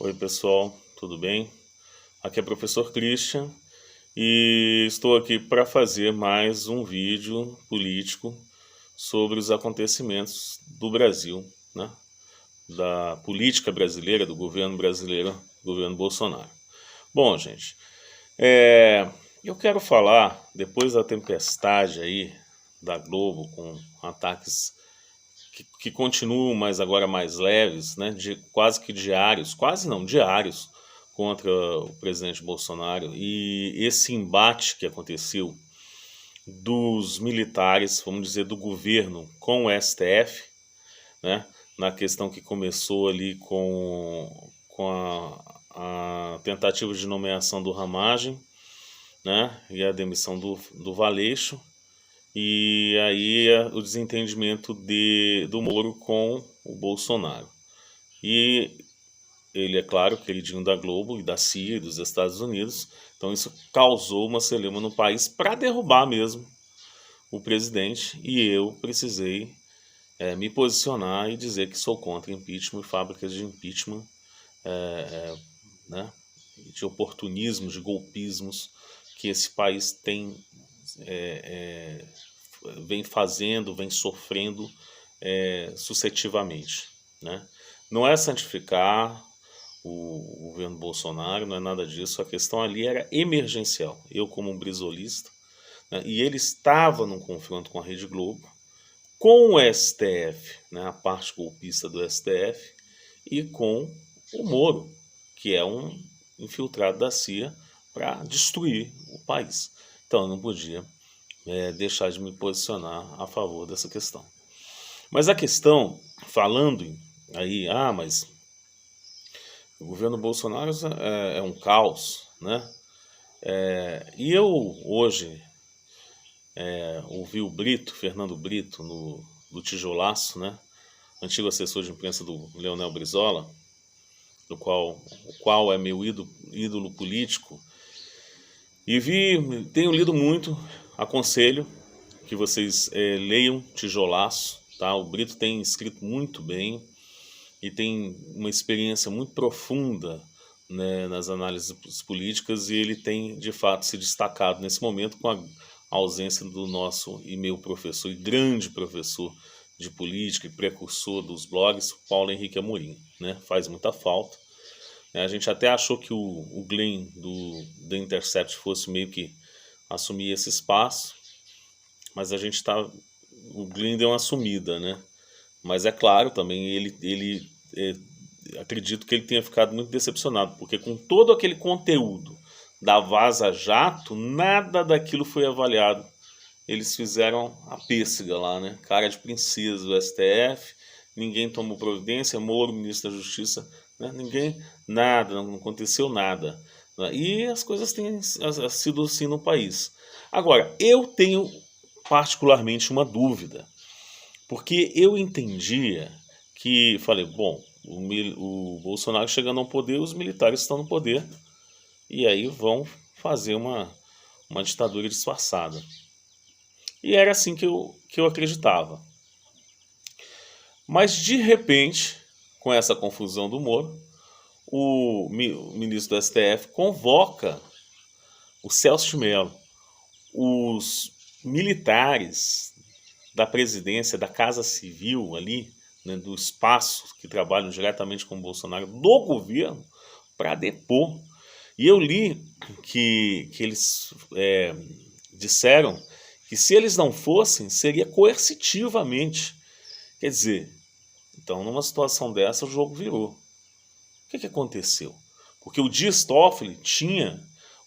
Oi pessoal, tudo bem? Aqui é o professor Christian e estou aqui para fazer mais um vídeo político sobre os acontecimentos do Brasil, né? Da política brasileira, do governo brasileiro, governo Bolsonaro. Bom, gente, eu quero falar, depois da tempestade aí da Globo, com ataques que continuam, mas agora mais leves, né, quase que diários, quase não, diários, contra o presidente Bolsonaro, e esse embate que aconteceu dos militares, vamos dizer, do governo com o STF, né, na questão que começou ali com a tentativa de nomeação do Ramagem, né, e a demissão do Valeixo, e aí o desentendimento do Moro com o Bolsonaro. E ele, é claro, queridinho da Globo e da CIA e dos Estados Unidos, então isso causou uma celeuma no país para derrubar mesmo o presidente, e eu precisei me posicionar e dizer que sou contra impeachment e fábricas de impeachment, né, de oportunismos, de golpismos que esse país tem vem fazendo, vem sofrendo sucessivamente, né? Não é santificar o governo Bolsonaro, não é nada disso, a questão ali era emergencial. Eu, como um brisolista, né, e ele estava num confronto com a Rede Globo, com o STF, né, a parte golpista do STF, e com o Moro, que é um infiltrado da CIA para destruir o país. Então eu não podia deixar de me posicionar a favor dessa questão. Mas a questão, falando aí, mas o governo Bolsonaro é um caos, né? E eu hoje ouvi o Brito, Fernando Brito, do Tijolaço, né? Antigo assessor de imprensa do Leonel Brizola, o qual é meu ídolo político, e tenho lido muito, aconselho que vocês leiam Tijolaço, tá? O Brito tem escrito muito bem e tem uma experiência muito profunda, né, nas análises políticas, e ele tem de fato se destacado nesse momento com a ausência do nosso e meu professor e grande professor de política e precursor dos blogs, Paulo Henrique Amorim, né? Faz muita falta. A gente até achou que o Glenn do The Intercept fosse meio que assumir esse espaço, mas o Glenn deu uma sumida, né? Mas é claro também, ele acredito que ele tenha ficado muito decepcionado, porque com todo aquele conteúdo da Vaza Jato, nada daquilo foi avaliado. Eles fizeram a pêssega lá, né? Cara de princesa do STF, ninguém tomou providência, Moro, ministro da Justiça, né? Ninguém, nada, não aconteceu nada. Né? E as coisas têm sido assim no país. Agora, eu tenho particularmente uma dúvida, porque eu entendia que, falei, bom, o Bolsonaro chegando ao poder, os militares estão no poder, e aí vão fazer uma ditadura disfarçada. E era assim que eu acreditava. Mas, de repente, com essa confusão do Moro, o ministro do STF convoca o Celso de Mello, os militares da presidência, da Casa Civil ali, né, do espaço que trabalham diretamente com o Bolsonaro, do governo, para depor. E eu li que eles disseram que se eles não fossem, seria coercitivamente. Quer dizer, então numa situação dessa o jogo virou. O que aconteceu? Porque o Dias Toffoli tinha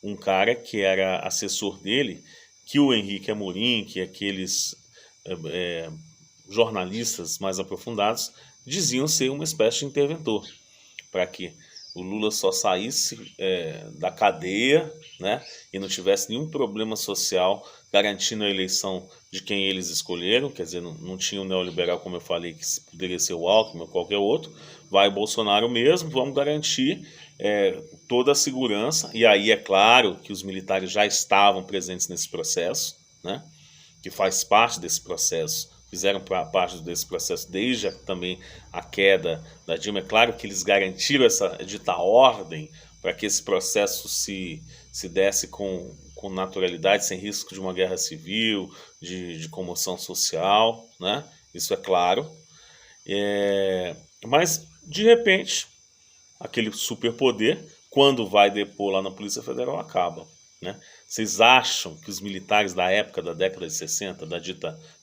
um cara que era assessor dele, que o Henrique Amorim, que aqueles jornalistas mais aprofundados diziam ser uma espécie de interventor, para que o Lula só saísse da cadeia, né, e não tivesse nenhum problema social, garantindo a eleição de quem eles escolheram. Quer dizer, não tinha o neoliberal, como eu falei, que poderia ser o Alckmin ou qualquer outro, vai Bolsonaro mesmo, vamos garantir toda a segurança. E aí é claro que os militares já estavam presentes nesse processo, né, que faz parte desse processo fizeram parte desse processo desde também a queda da Dilma. É claro que eles garantiram essa dita ordem para que esse processo se desse com naturalidade, sem risco de uma guerra civil, de comoção social, né? Isso é claro. Mas, de repente, aquele superpoder, quando vai depor lá na Polícia Federal, acaba. Né? Vocês acham que os militares da época, da década de 60, da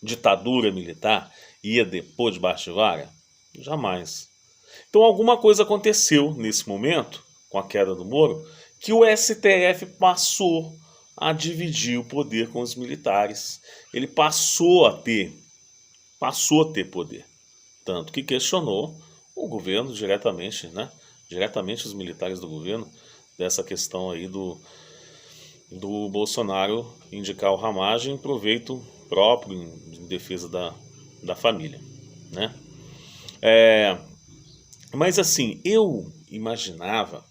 ditadura militar, ia depor debaixo de vara? Jamais. Então alguma coisa aconteceu nesse momento, com a queda do Moro, que o STF passou a dividir o poder com os militares. Ele passou a ter poder. Tanto que questionou o governo diretamente, né? Diretamente os militares do governo, dessa questão aí do Bolsonaro indicar o Ramagem em proveito próprio, em defesa da família, né? Mas assim, eu imaginava,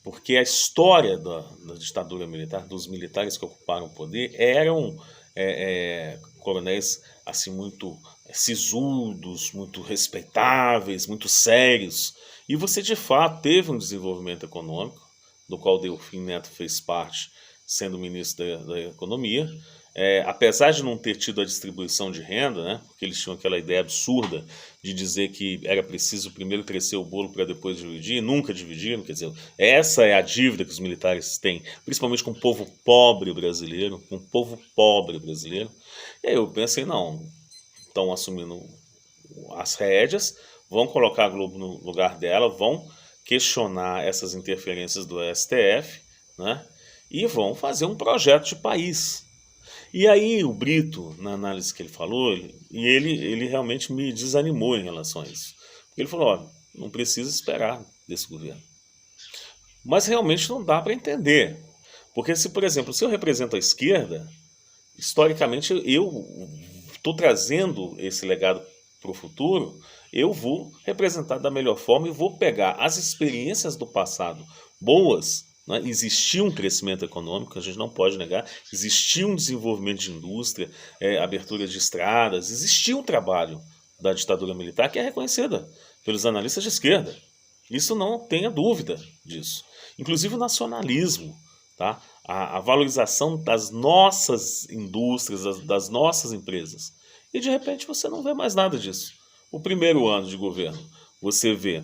porque a história da ditadura militar, dos militares que ocuparam o poder, eram coronéis assim muito sisudos, muito respeitáveis, muito sérios. E você de fato teve um desenvolvimento econômico, do qual Delfim Neto fez parte, sendo ministro da Economia. Apesar de não ter tido a distribuição de renda, né, porque eles tinham aquela ideia absurda de dizer que era preciso primeiro crescer o bolo para depois dividir, e nunca dividiram, quer dizer, essa é a dívida que os militares têm, principalmente com o povo pobre brasileiro, E aí eu pensei, não, estão assumindo as rédeas, vão colocar a Globo no lugar dela, vão questionar essas interferências do STF, né, e vão fazer um projeto de país. E aí o Brito, na análise que ele falou, ele realmente me desanimou em relação a isso. Porque ele falou, ó, não precisa esperar desse governo. Mas realmente não dá para entender. Porque se, por exemplo, se eu represento a esquerda, historicamente eu estou trazendo esse legado para o futuro, eu vou representar da melhor forma e vou pegar as experiências do passado boas, né? Existia um crescimento econômico, a gente não pode negar, existia um desenvolvimento de indústria, abertura de estradas, existia um trabalho da ditadura militar que é reconhecida pelos analistas de esquerda. Isso não tenha dúvida disso. Inclusive o nacionalismo, tá? A valorização das nossas indústrias, das nossas empresas. E de repente você não vê mais nada disso. O primeiro ano de governo, você vê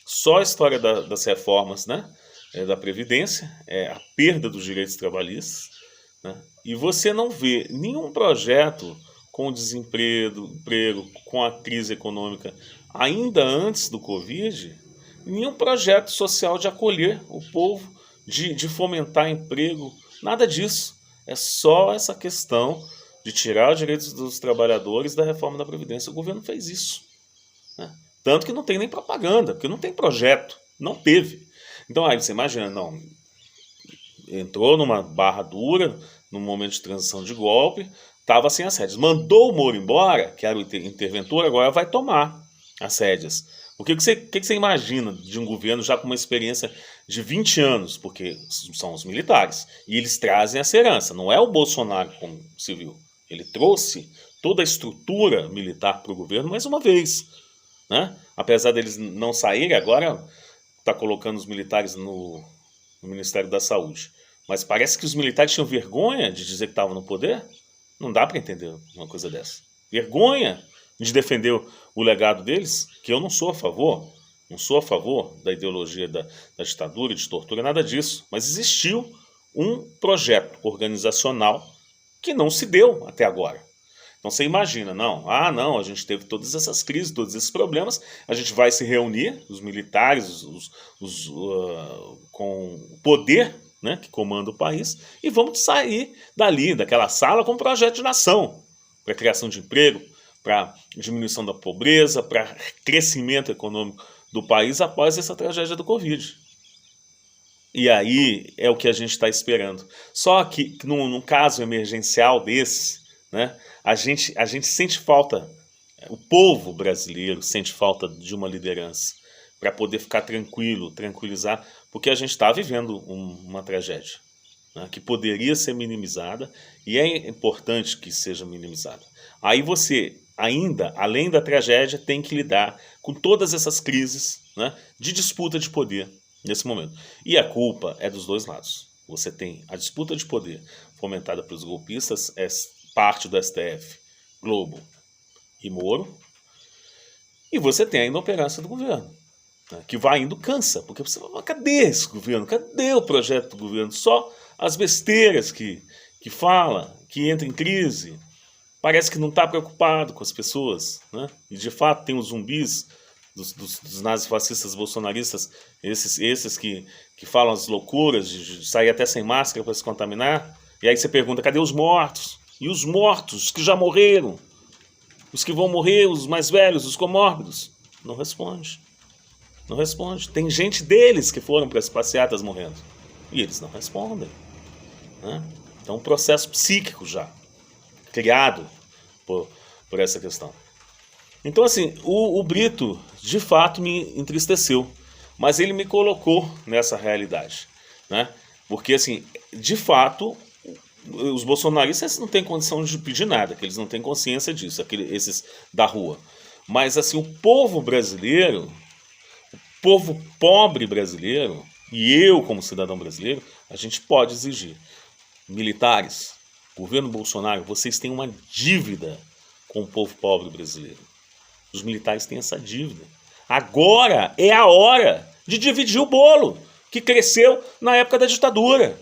só a história das reformas, né? Da Previdência, a perda dos direitos trabalhistas, né? E você não vê nenhum projeto com o desemprego, com a crise econômica, ainda antes do Covid, nenhum projeto social de acolher o povo, de fomentar emprego, nada disso. É só essa questão de tirar os direitos dos trabalhadores da reforma da Previdência. O governo fez isso, né? Tanto que não tem nem propaganda, porque não tem projeto, não teve. Então aí você imagina, não, entrou numa barra dura, num momento de transição de golpe, estava sem as rédeas. Mandou o Moro embora, que era o interventor, agora vai tomar as rédeas. O que você imagina de um governo já com uma experiência de 20 anos? Porque são os militares, e eles trazem essa herança, não é o Bolsonaro como civil. Ele trouxe toda a estrutura militar para o governo mais uma vez, né? Apesar deles não saírem, agora está colocando os militares no Ministério da Saúde. Mas parece que os militares tinham vergonha de dizer que estavam no poder. Não dá para entender uma coisa dessa. Vergonha de defender o legado deles, que eu não sou a favor. Não sou a favor da ideologia da ditadura, de tortura, nada disso. Mas existiu um projeto organizacional que não se deu até agora. Então você imagina, não, a gente teve todas essas crises, todos esses problemas, a gente vai se reunir, os militares, com o poder, né, que comanda o país, e vamos sair dali, daquela sala, com um projeto de nação, para criação de emprego, para diminuição da pobreza, para crescimento econômico do país após essa tragédia do Covid. E aí é o que a gente está esperando. Só que num caso emergencial desse, né, a gente sente falta, o povo brasileiro sente falta de uma liderança para poder ficar tranquilo, tranquilizar, porque a gente está vivendo uma tragédia. né, que poderia ser minimizada, e é importante que seja minimizada. Aí você, ainda, além da tragédia, tem que lidar com todas essas crises, né, de disputa de poder nesse momento. E a culpa é dos dois lados. Você tem a disputa de poder fomentada pelos golpistas, é parte do STF, Globo e Moro, e você tem a inoperância do governo, né, que vai indo cansa, porque você fala, cadê esse governo? Cadê o projeto do governo? Só as besteiras que fala, que entra em crise, parece que não está preocupado com as pessoas, né? E de fato tem os zumbis dos nazifascistas bolsonaristas, esses que falam as loucuras de sair até sem máscara para se contaminar, e aí você pergunta, cadê os mortos? E os mortos que já morreram? Os que vão morrer, os mais velhos, os comórbidos? Não responde. Não responde. Tem gente deles que foram para as passeatas morrendo. E eles não respondem, né? Então um processo psíquico já, criado por essa questão. Então assim, o Brito de fato me entristeceu, mas ele me colocou nessa realidade, né? Porque assim, de fato, os bolsonaristas não têm condição de pedir nada, que eles não têm consciência disso, esses da rua. Mas assim, o povo brasileiro, o povo pobre brasileiro, e eu como cidadão brasileiro, a gente pode exigir. Militares, governo Bolsonaro, vocês têm uma dívida com o povo pobre brasileiro. Os militares têm essa dívida. Agora é a hora de dividir o bolo que cresceu na época da ditadura.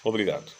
Obrigado.